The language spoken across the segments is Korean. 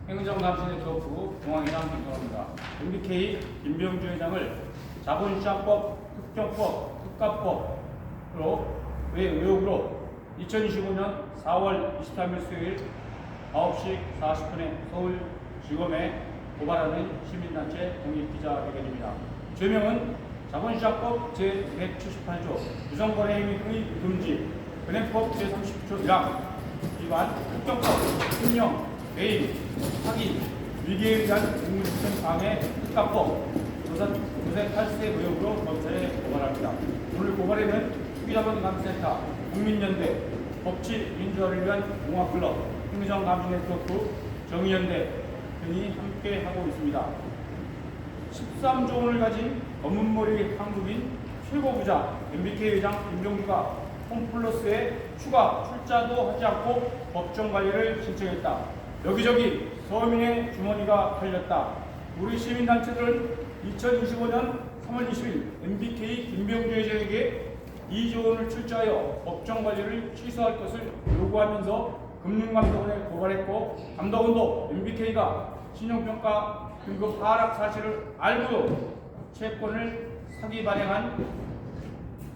행정감시네트워크 중앙회장 김성호입니다. MBK 김병주 회장을 자본시장법, 특정법, 특가법으로 의혹으로 2025년 4월 23일 수요일 9시 40분에 서울지검에 고발하는 시민단체 공익기자회견입니다. 죄명은 자본시장법 제178조 유성거래 행위 금지, 은행법 제39조 1항 위반, 특정법, 횡령, 배임, 사기, 위기에 의한 공무집행 방해, 특가법, 조세 탈세 의혹으로 검찰에 고발합니다. 오늘 고발에는 투기자본감시센터, 국민연대, 법치 민주화를 위한 공화클럽, 행정감시네트워크, 정의연대 등이 함께하고 있습니다. 13조 원을 가진 검은머리 한국인 최고부자 MBK 회장 김병주가 홈플러스에 추가 출자도 하지 않고 법정 관리를 신청했다. 여기저기 서민의 주머니가 털렸다. 우리 시민단체들은 2025년 3월 20일 MBK 김병주 회장에게 2조 원을 출자하여 법정 관리를 취소할 것을 요구하면서 금융감독원에 고발했고, 감독원도 MBK가 신용평가 등급 하락 사실을 알고도 채권을 사기 발행한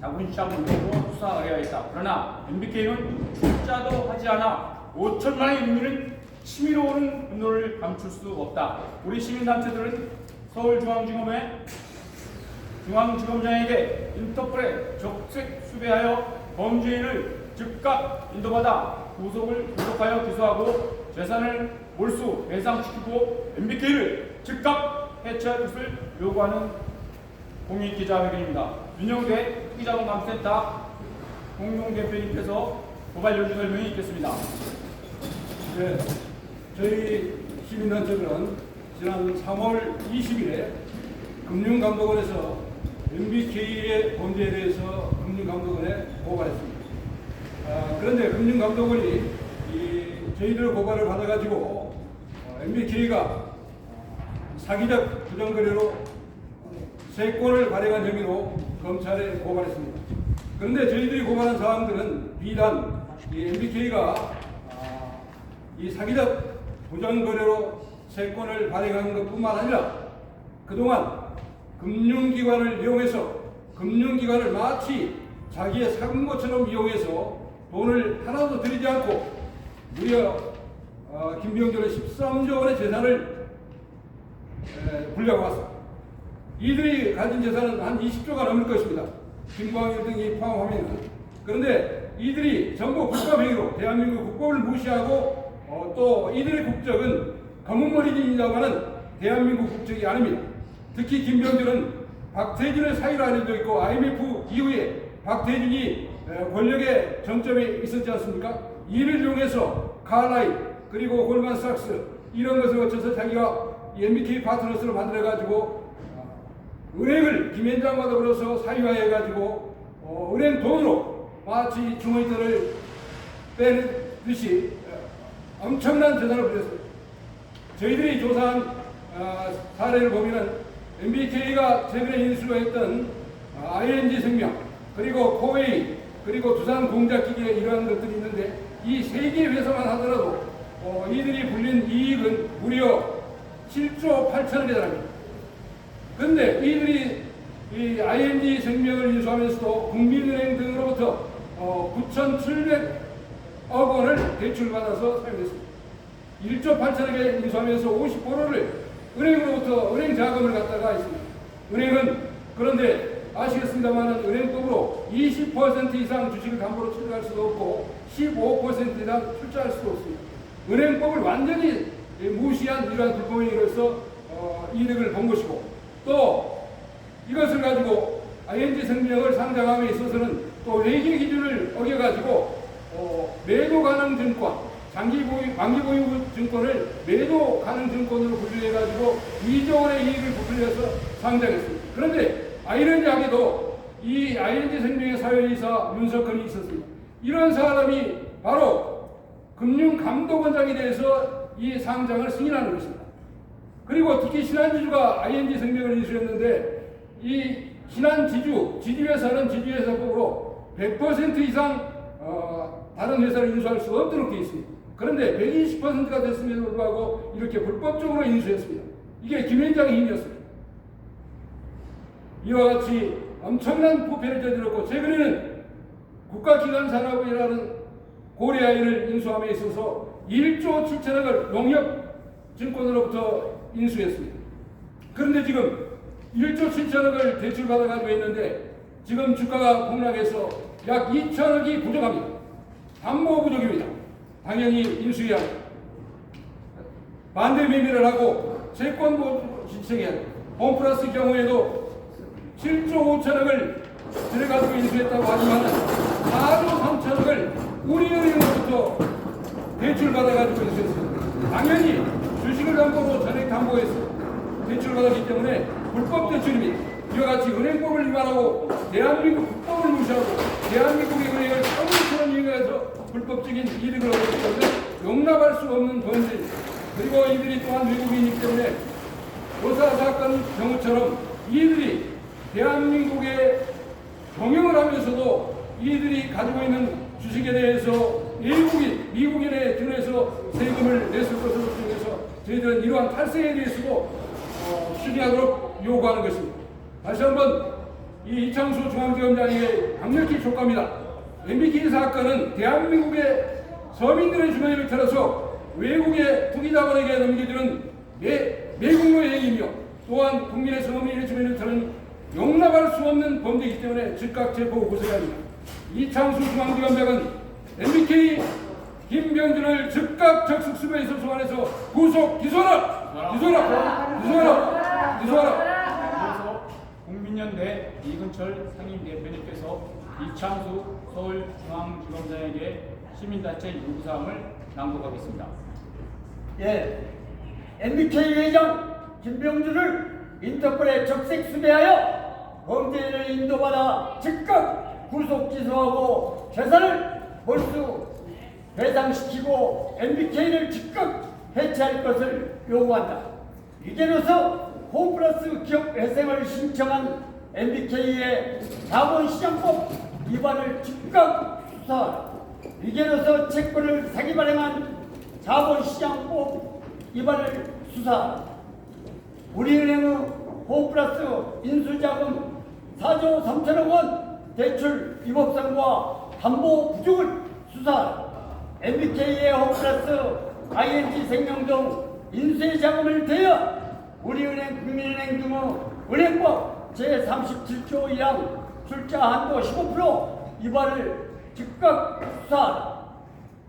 자본시장 문제로 수사 의뢰했다. 그러나 MBK는 출자도 하지 않아 5천만 원의 국민은 치밀어 오는 분노를 감출 수 없다. 우리 시민단체들은 서울중앙지검장에게 인터폴에 적색 수배하여 범죄인을 즉각 인도받아 구속하여 기소하고 재산을 몰수 배상시키고 MBK를 즉각 해체할 것을 요구하는 공익기자회견입니다. 윤영대 투기자본감시센터 공동대표님께서 고발 요지 설명이 있겠습니다. 네, 저희 시민단체들은 지난 3월 20일에 금융감독원에서 MBK의 범죄에 대해서 금융감독원에 고발했습니다. 그런데 금융감독원이 저희들 고발을 받아가지고 MBK가 사기적 부정거래로 세권을 발행한 혐의로 검찰에 고발했습니다. 그런데 저희들이 고발한 사항들은 비단 MBK가 이 사기적 부정거래로 세권을 발행한 것뿐만 아니라 그동안 금융기관을 이용해서 금융기관을 마치 자기의 사은 것처럼 이용해서 돈을 하나도 들이지 않고 무려 김병주는 13조 원의 재산을 불려왔습니다. 이들이 가진 재산은 한 20조가 넘을 것입니다. 김광일 등이 포함하면. 그런데 이들이 전부 국가행위로 대한민국 국법을 무시하고 또 이들의 국적은 검은머리진이라고 하는 대한민국 국적이 아닙니다. 특히 김병주는 박태준의 사유로 알려져 있고 IMF 이후에 박태준이 권력의 정점에 있었지 않습니까? 이를 이용해서 칼라이 그리고 골만삭스 이런 것을 거쳐서 자기가 MBK 파트너스를 만들어가지고 은행을 김현장과 더불어서 사유화해가지고 은행 돈으로 마치 주머니들을 빼듯이 엄청난 재산을 불렸습니다. 저희들이 조사한 사례를 보면은 MBK가 최근에 인수했던 ING생명 그리고 코웨이 그리고 두산공작기계 이러한 것들이 있는데 이 세 개 회사만 하더라도 이들이 불린 이익은 무려 7조 8천억에 달합니다. 그런데 이들이 이 ING생명을 인수하면서도 국민은행 등으로부터 9,700억 원을 대출받아서 사용했습니다. 1조 8천억에 인수하면서 50%를 은행으로부터 은행 자금을 갖다가 있습니다. 은행은 그런데 아시겠습니다만 은행법으로 20% 이상 주식을 담보로 출자할 수도 없고 15% 이상 출자할 수도 없습니다. 은행법을 완전히 무시한 이러한 불법행위로서 이득을 본 것이고, 또 이것을 가지고 ING생명을 상장함에 있어서는 또 회계 기준을 어겨가지고 매도 가능 증권, 만기 보유 증권을 매도 가능 증권으로 분류해가지고 2조 원의 이익을 부풀려서 상장했습니다. 그런데 아이러니하게도 이 ING생명의 사회이사 윤석헌이 있었습니다. 이런 사람이 바로 금융감독원장에 대해서 이 상장을 승인하는 것입니다. 그리고 특히 신한지주가 ING생명을 인수했는데 이 신한지주, 지주회사는 지주회사법으로 100% 이상 다른 회사를 인수할 수 없도록 되어 있습니다. 그런데 120%가 됐음에도 불구하고 이렇게 불법적으로 인수했습니다. 이게 김현장의 힘이었습니다. 이와 같이 엄청난 부패를 저질렀고, 최근에는 국가기관산업이라는 고려아이를 인수함에 있어서 1조 7천억을 농협증권으로부터 인수했습니다. 그런데 지금 1조 7천억을 대출받아가지고 있는데 지금 주가가 폭락해서 약 2천억이 부족합니다. 담보 부족입니다. 당연히 인수위원 반대 매매를 하고 채권도 신청해야 합니다. 홈플러스 경우에도 7조 5천억을 들어가지고 인수했다고 하지만 4조 3천억을 우리은행으로부터 대출받아가지고 인수했습니다. 당연히 주식을 담보로 전액 담보해서 대출받았기 때문에 불법 대출입니다. 이와 같이 은행법을 위반하고 대한민국 국법을 무시하고 대한민국의 은행을 처음처럼 이용해서 불법적인 이득을 얻었기 때문에 용납할 수 없는 범죄, 그리고 이들이 또한 외국인이기 때문에 오사 사건 경우처럼 이들이 대한민국에 경영을 하면서도 이들이 가지고 있는 주식에 대해서 미국인에 준해서 세금을 냈을 것으로 통해서 저희들은 이러한 탈세에 대해서도 추진하도록 요구하는 것입니다. 다시 한번 이 이창수 중앙지검장에게 강력히 촉구합니다. MBK 사건은 대한민국의 서민들의 주머니를 털어서 외국의 투기자본에게 넘겨주는 매국노의 행위이며 또한 국민의 서민의 주머니를 털은 용납할 수 없는 범죄이기 때문에 즉각 체포 구속해야 합니다. 이창수 중앙지검장은 MBK 김병준을 즉각 적식수배에서 소환해서 구속 기소하라! 그래서 국민연대 이근철 상임대표님께서 이창수 서울중앙지검장에게 시민단체 요구사항을 낭독하겠습니다. 예, MBK 회장 김병준을 인터폴에 적색 수배하여 범죄인을 인도받아 즉각 구속 기소하고 재산을 몰수 배상시키고 MBK를 즉각 해체할 것을 요구한다. 이제로서 홈플러스 기업 회생을 신청한 MBK의 자본시장법 위반을 즉각 수사하라. 이제로서 채권을 사기 발행한 자본시장법 위반을 수사하라. 우리은행의 홈플러스 인수자금 4조 3천억 원 대출 위법성과 담보 부족을 수사하라. MBK의 홈플러스 ING 생명 등 인수의 자금을 대여 우리은행 국민은행 등의 은행법 제37조 1항 출자 한도 15% 위반을 즉각 수사하라.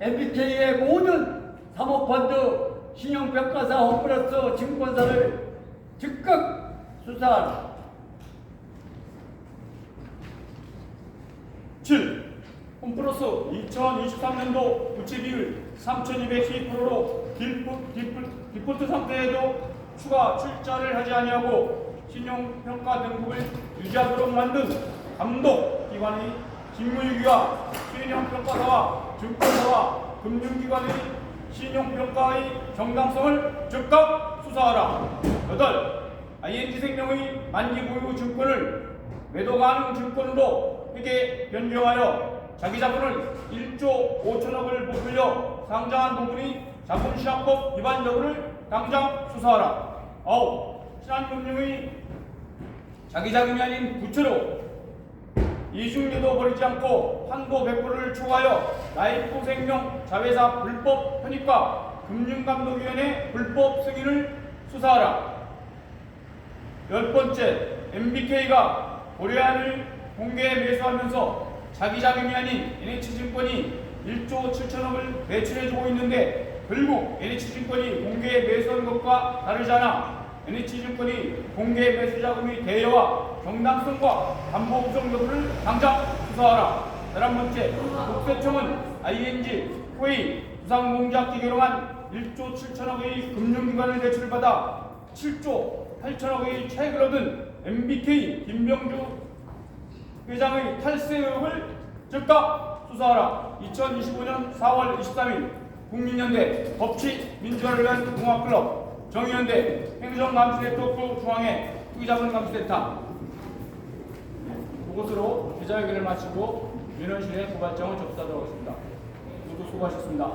MBK의 모든 사모펀드 신용평가사 홈플러스 증권사를 즉각 수사하라. 7. 홈플러스 2023년도 부채 비율 3,212%로 디폴트 상태에도 추가 출자를 하지 아니하고 신용평가 등급을 유지하도록 만든 감독기관의 직무유기와 신용평가사와 증권사와 금융기관의 신용평가의 정당성을 즉각 수사하라. 8. ING생명의 만기 보유 증권을 매도 가능 증권으로 회계 변경하여 자기 자본을 1조 5천억을 부풀려 상장한 부분이 자본시장법 위반 여부를 당장 수사하라. 9. 신한금융의 자기 자금이 아닌 부채로 이중에도 버리지 않고 한도 100%를 초과하여 라이프생명 자회사 불법 편입과 금융감독위원회 불법 승인을 수사하라. 10번째, MBK가 고려안을 공개 매수하면서 자기 자금이 아닌 NH증권이 1조 7천억을 매출해주고 있는데 결국 NH증권이 공개 매수한 것과 다르지 않아 NH증권이 공개 매수 자금의 대여와 정당성과 담보 부정 여부를 당장 수사하라. 11번째, 국세청은 ING, 코웨이, 부상공작 기계로만 1조 7천억의 금융기관을 대출받아 7조 8천억의 차익을 얻은 MBK 김병주 회장의 탈세 의혹을 즉각 수사하라. 2025년 4월 23일 국민연대 법치민주화를 위한 공화클럽 정의연대 행정감시네트워크 중앙회 투기자본감시센터 이것으로 기자회견을 마치고 민원실에 고발장을 접수하도록 하겠습니다. 모두 수고하셨습니다.